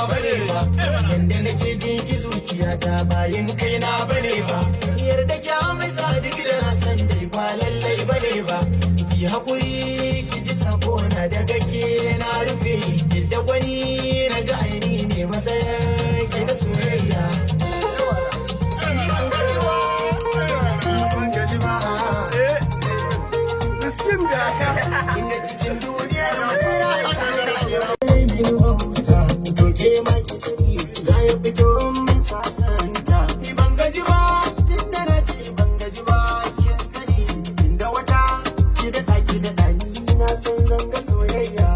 bane ba, yanda nake jin ki zuciyata bayan kaina bane ba, yarda ki amsa duk da san dai ba lallai bane ba, ki haƙuri ki ji sako na daga ke na rufe, da gwani na ga aini ne matsayar ki na soyayya. Inda cikin duniyar to ke ma ki sani za ya fito min sasanta. Ni ban gaji ba tun da na ce ban gaji ba kin sani, inda wata ki daɗa ni na san zanga soyayya.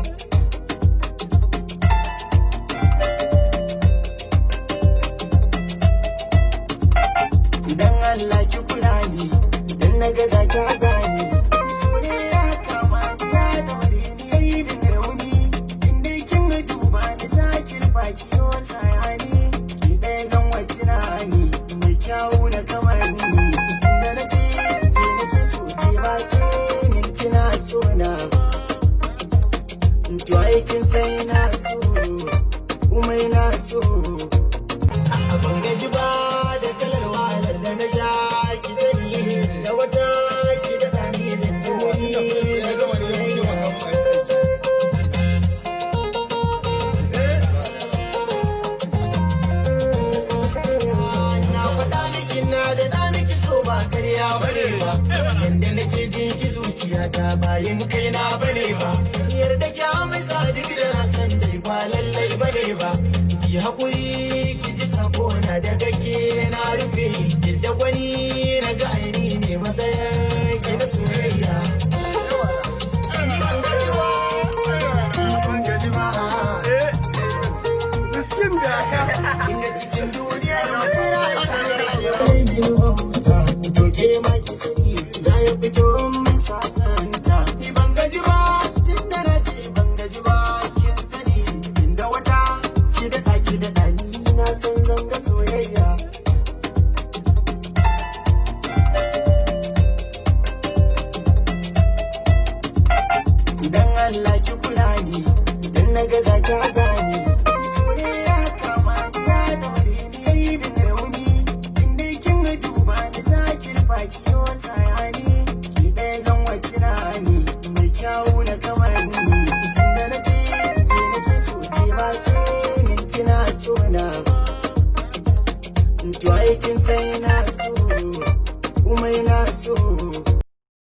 Idan Allah ki kula ni, idan na gaza ki azani. Kiyo sayani ki ɗaya zan wakina ni mai kyawu na kamar ni, tunda na ce ke nake so ke ba ce min kina so na, to aikin sai na so kuma na so. Ban gaji ba da kalar wahalar da na sha ki sani, da wata ki daɗa ni zan ji wani daga soyayya. Karya bane ba, yanda nake jin ki zuciyata bayan kaina bane ba, yarda ki amsa duk da san dai ba lallai bane ba, ki haƙuri ki ji sako na daga ke na rufe, da gwani na ga aini ne matsayar ki na soyayya. Inda cikin duniyar to ke ma ki sani za ya fito min sasanta. Ni ban gaji ba tun da na ce ban gaji ba kin sani, inda wata ki daɗa ni na san zanga soyayya. Idan Allah ki kula ni, idan na gaza ki azani. Kiyo sayani ki ɗaya zan wakina ni mai kyawu na kamar ni, tunda na ce ke nake so ke ba ce min kina so na, to aikin sai na so kuma na so.